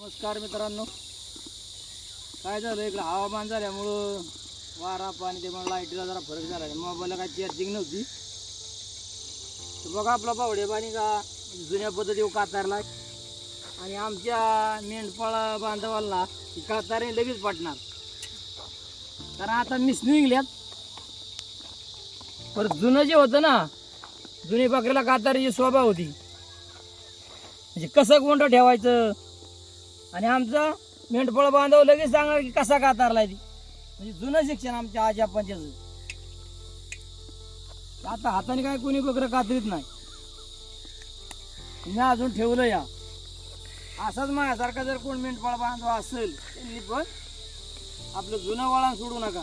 नमस्कार मित्रांनो. काय झालं इकडं हवामान झाल्यामुळं वारा पाणी ते मला लाईटीला जरा फरक झाला. मोबाईलला काय चार्जिंग नव्हती. तर बघा आपला बावडे पाणी का जुन्या पद्धतीवर कातारला आणि आमच्या मेंढपाळ बांधवाला ती कातारे लगेच पाटणार. कारण आता मिसनी निघल्यात. पर जुनं जे होतं ना, जुनी बकरीला कातारीची शोभा होती. म्हणजे कसं गोंड ठेवायचं आणि आमचं मेंढपाळ बांधव लगेच सांगा की कसा कातारलाय ती. म्हणजे जुनं शिक्षण आमच्या आजी आपांच्याच. आता हाताने काय कोणी बकरं कातरीत नाही. मी अजून ठेवलं या. असाच माझ्यासारखा जर कोण मेंढपाळ बांधव असेल त्यांनी पण आपलं जुनं वळण सोडू नका.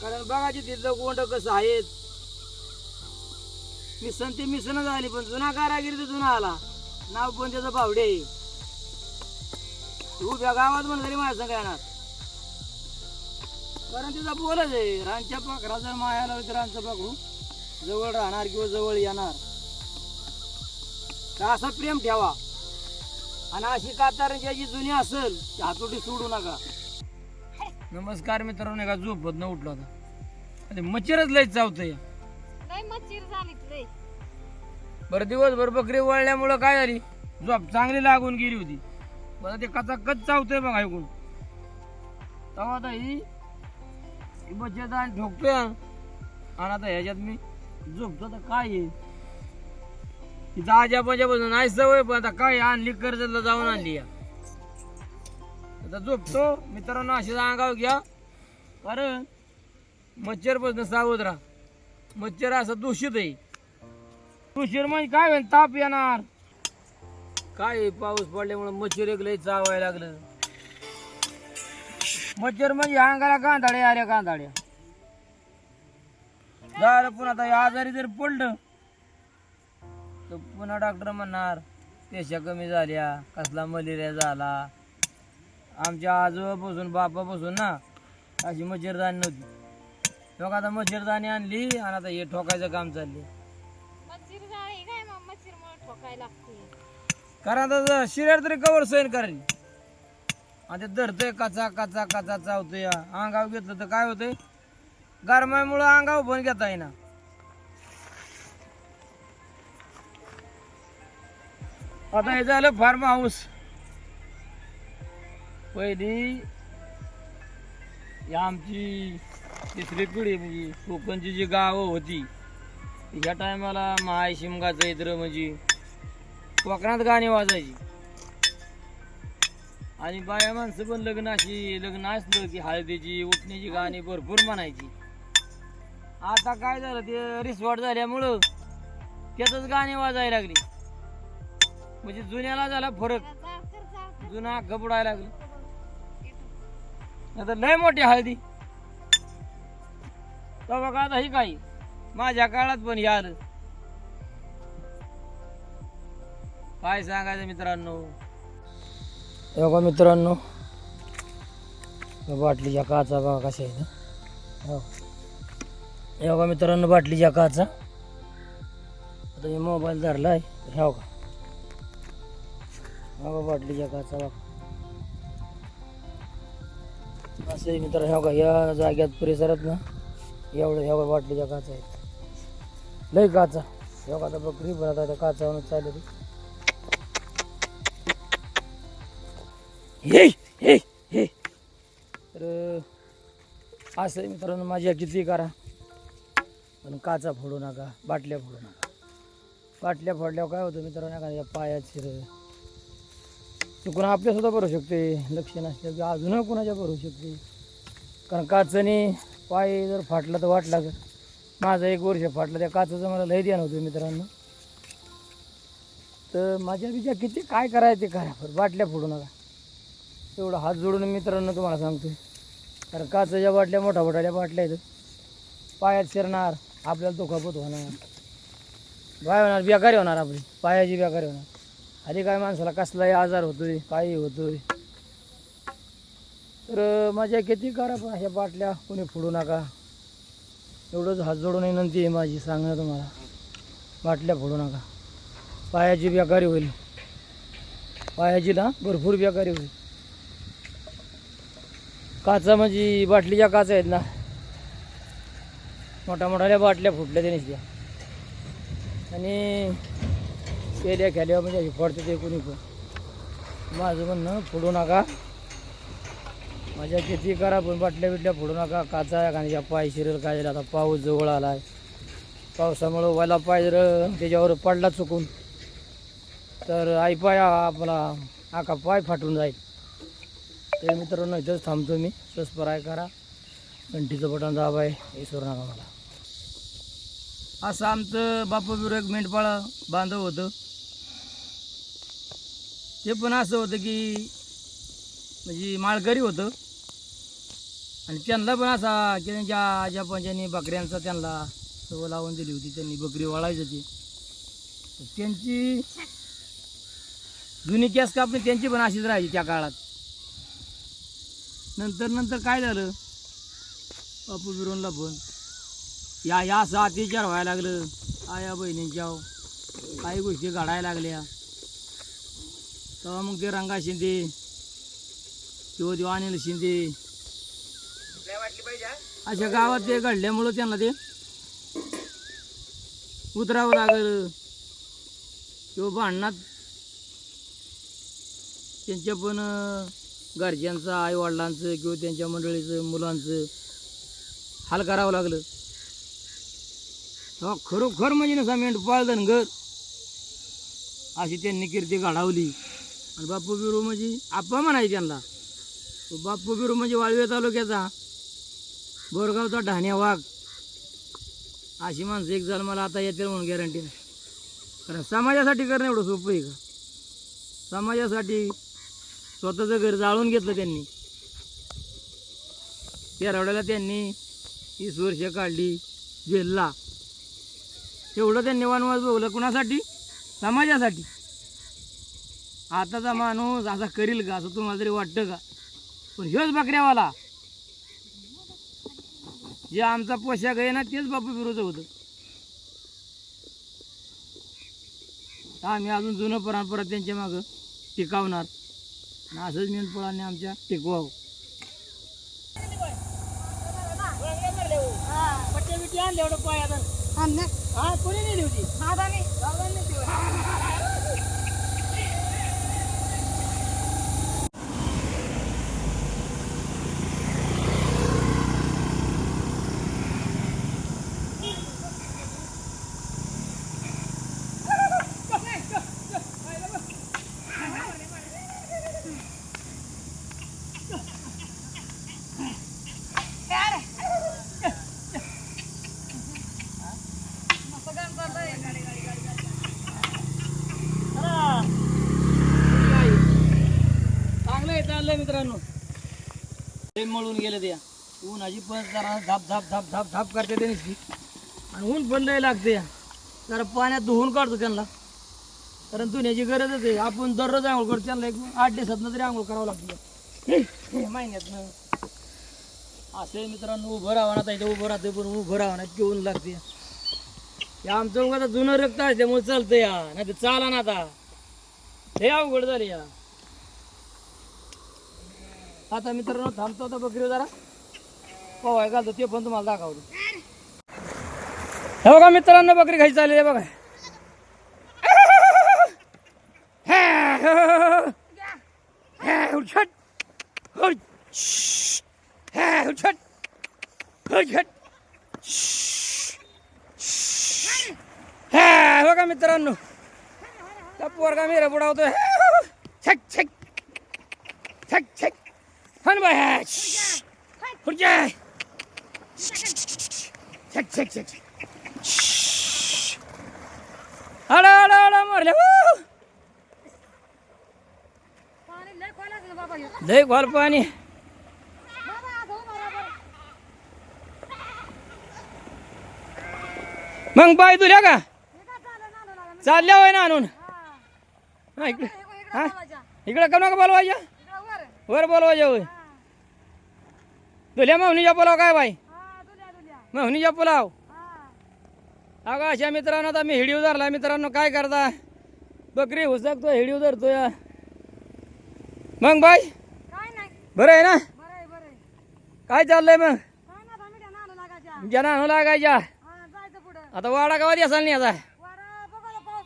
कारण बघायची तिथलं गोंड कसं आहेत. मिसन ते मिसनच आली पण जुना कारागिरी तर जुना आला. नाव पण त्याचं बावडे. उभ्या गावात म्हणलं तरी माझ्या संग येणार. कारण तिचा बोलच आहे. रानच्या पाखरा जर मायाला तर रानचं पाखरू जवळ राहणार किंवा जवळ येणार. तर असं प्रेम ठेवा. आणि अशी कातार ज्याची जुनी असेल ती हातोटी सोडू नका. नमस्कार मित्रांनो. का झोपत न उठलो होता. मच्छरच लय चावतंय. बरं दिवसभर बकरी वळल्यामुळं काय झाली, झोप चांगली लागून गेली होती. बरं ते कचा कच चावतंय बघा ऐकून. तेव्हा आता ही बचत आणि ठोकतोय आणि आता ह्याच्यात मी झोपतो. तर काय आहे तिथं आजापासून नाही सवय, पण आता काय आणली कर्जतला जाऊन आणली. आता झोपतो मित्रांनो. अशी अंगावर घ्या. कारण मच्छर पासून सावध राहा. मच्छर असं दूषित आहे. दूषित म्हणजे काय होईल, ताप येणार. काय पाऊस पडल्यामुळे मच्छर एक लय चावायला लागलं. मच्छर म्हणजे अंगाला कांदाड्या आल्या कांदाड्या झालं. पुन्हा आता आजारी जर पडलं तर पुन्हा डॉक्टर म्हणणार पेशा कमी झाल्या, कसला मलेरिया झाला. आमच्या आजोबापासून बापापासून ना अशी मच्छरदाणी नव्हती. लोक आता मच्छरदाणी आणली आणि आता हे ठोकायचं काम चालले. कारण आता शिर्यात तरी कवर सहन करायची. आणि ते धरतंय कचा कचा कचा चावतोय. अंगावर घेतलं तर काय होतंय, गरमामुळं अंगावर पण घेता येईना. आता हे झालं फार्म हाऊस. पहिली आमची तिसरी पिढी म्हणजे कोकणची जी गावं होती ह्या टायमाला माय शिमगाचं इतर म्हणजे कोकणात गाणी वाजायची. आणि बाया माणसं पण लग्न असलं की हळदीची उठण्याची गाणी भरपूर म्हणायची. आता काय झालं, ते रिसॉर्ट झाल्यामुळं त्यातच गाणी वाजायला लागली. म्हणजे जुन्याला झाला फरक. जुना घबडायला लागलं. आता लय मोठी हळदी. तर बघा आता ही काही माझ्या काळात पण हे आलं. काय सांगायचं मित्रांनो. बघा मित्रांनो, बाटलीच्या काचा बघा कशा आहे ना. बघा मित्रांनो, बाटलीच्या काचा. आता मी मोबाईल धरला आहे. ह्या बघा बघा बाटलीच्या काचा बघा असं मित्र. ह्या बघा या जाग्यात परिसरात ना एवढं ह्या बाटलीच्या काचा आहेत. लय काचा. ह्या बघा आता बकरी पण आता काचावरून चालली. हे हे हे तर असं मित्रांनो, माझ्या किती करा पण काचा फोडू नका, बाटल्या फोडू नका. बाटल्या फोडल्यावर काय होतं मित्रांनो, एखाद्या पायात शिर चुकून आपल्या सुद्धा भरू शकते. लक्ष नसलं की अजूनही कुणाच्या भरू शकते. कारण काचाने पाय जर फाटला तर वाट लागेल. माझं 1 वर्ष फाटलं. त्या काचाचं मला लय ध्यान होतं मित्रांनो. तर माझ्या बिच्या किती काय करायचं ते करा, पण बाटल्या फोडू नका. एवढं हात जोडून मित्रांनो तुम्हाला सांगतोय. कारण काचाच्या बाटल्या मोठ्या मोठ्या बाटल्या आहेत. पायात शिरणार, आपल्याला दुखापत होणार, काय होणार, बेकारी होणार. आपली पायाची बेकारी होणार. आधी काय माणसाला कसलाही आजार होतोय, काही होतोय. तर माझ्या किती करा पण ह्या बाटल्या कोणी फोडू नका. एवढंच हात जोडून विनंती आहे माझी, सांगणं तुम्हाला. बाटल्या फोडू नका, पायाची बेकारी होईल. पायाची ना भरपूर बेकारी होती. काचा म्हणजे बाटलीच्या काचा आहेत ना, मोठ्या मोठ्या बाटल्या फुटल्या त्या नुसत्या. आणि केल्या खेल्या म्हणजे फोडते ते कोणी पण. माझं म्हणणं फोडू नका, माझ्या किती करा पण बाटल्या बिटल्या फोडू नका. काचा एखाद्या पाय शिरेल काय झालं. आता पाऊस जवळ आला आहे, पावसामुळं वाला पाय जर त्याच्यावर पडला चुकून तर आई पाय आपला आका पाय फाटून जाईल. तर मित्रांनो इथंच थांबतो मी. सबस्क्राईब करा, घंटीचं बटन दाबाय विसरू नका मला. असं आमचं बापूबिरू एक मेंढपाळ बांधव होतं. ते पण असं होतं की म्हणजे माळकरी होतं. आणि त्यांना पण असा की त्यांच्या आजा पंजांनी बकऱ्यांचा त्यांना सवय लावून दिली होती. त्यांनी बकरी वळायची होती. त्यांची जुनी केस कापणी त्यांची पण अशीच राहायची त्या काळात. नंतर काय झालं, बापू बिरोनला पण या असं अत्याचार व्हायला लागलं. आया बहिणींच्या काही गोष्टी घडायला लागल्या. तेव्हा मग ते रंगा शिंदे किंवा ते अनिल शिंदे अशा गावात ते घडल्यामुळं त्यांना ते उतरावं लागलं. किंवा भांडणात त्यांच्या पण घरच्यांचं, आईवडिलांचं किंवा त्यांच्या मंडळीचं, मुलांचं हाल करावं लागलं. तेव्हा खरोखर म्हणजे नसा मेंढपाळ धनगर अशी त्यांनी कीर्ती घडवली. आणि बापू बिरू म्हणजे आप्पा म्हणायचे त्यांना. बापू बिरू म्हणजे वाळवे तालुक्याचा बोरगावचा ढाण्या वाघ अशी माणसं एक झालं मला आता येतील म्हणून गॅरंटी नाही. कारण समाजासाठी करणं एवढं सोपं आहे का? समाजासाठी स्वतःचं घर जाळून घेतलं त्यांनी. तेरवड्याला त्यांनी 30 वर्ष काढली जेलला. तेवढं त्यांनी वनवास भोगलं कुणासाठी? समाजासाठी. आताचा माणूस असा करील का असं तुम्हाला तरी वाटतं का? पण ह्योच बकऱ्यावाला जे आमचा पोशाख आहे ना तेच बापू बिरूचं होतं. आम्ही अजून जुनं परंपरा त्यांच्या मागं टिकावणार आणि असंच मेंढपाळांनी आमच्या टिकवावं. कोणी नेली होती? चाललंय मित्रांनो, ते मळून गेलं त्या ऊनाची पण जरा धाप धाप धाप धाप धाप करते ते नुसती. आणि ऊन पण लय लागते. जरा पाण्यात धुवून काढतो त्यांना, कारण धुण्याची गरजच आहे. आपण दररोज आंघोळ करतो त्यांना एक 8 दिवसातनं तरी आंघोळ करावं लागतं महिन्यातनं. असे मित्रांनो उभं राहणार इथं उभं राहते पण उभं राहणार की ऊन लागते. या आमचं उगा जुनं रक्त आहे त्यामुळे चालतं या, नाही तर चाला ना आता हे अवघड झाले या. आता मित्रांनो थांबतो आता बकरी जरा पोवाय घालतो ते पण तुम्हाला दाखवतो. हे बघा मित्रांनो बकरी खायची चालली आहे बघा. बघा मित्रांनो त्या पोरगा मेरा बुडावतोय. छक छक छक छक हन बाय खुर्च्या छक छक छक आडा आडा आडा मारले. लय खोल पाणी. मग बाय तुल्या का चालल्या होय ना आणून इकडे. हा इकडे का नका बोलवायच्या वर बोलवायच्या होय. तुल्या माहुनीच्या पुलाव काय बाई माहुनीच्या पुलाव. अगं अशा मित्रांनो आता मी हिडिओ धरला. मित्रांनो काय करता बकरी हुसकतो हिडिओ धरतो या मग बाई काय नाही बरं आहे ना? बरं आहे बरं आहे काय चाललंय मग? काय ना आम्ही नाणं लागायच्या ज्यांना आणू लागायच्या हा जायचं पुढं आता वाडा गावात असाल नाही आता वारा बघायला पाऊस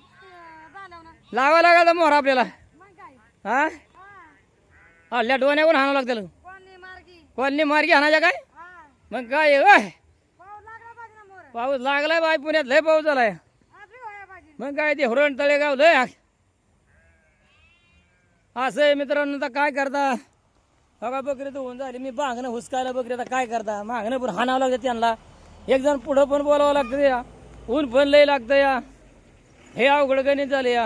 झाला ना लावा लागायचा मोहर आपल्याला मग काय हा हा हल्ल्या डोण्यावरून हाणावं लागतं कोणी मार्गी कोणी मार्गी हाणायच्या काय हा मग काय आहे, ओय पाऊस लागला पाहिजे ना मोर पाऊस लागलाय बाय पुण्यात लय पाऊस झालाय आज बी व्हायला पाहिजे मग काय ते हुरण तळेगाव लय असं आहे मित्रांनो. आता काय करता बघा बकरी तर होऊन झाली मी बांगणं हुसकायला बकरी आता काय करता मागणं पण हाणावं लागतं त्यांना एक जण पुढं पण बोलावं लागतं या ऊन पण लय लागतं या हे अवघड गणित झाले या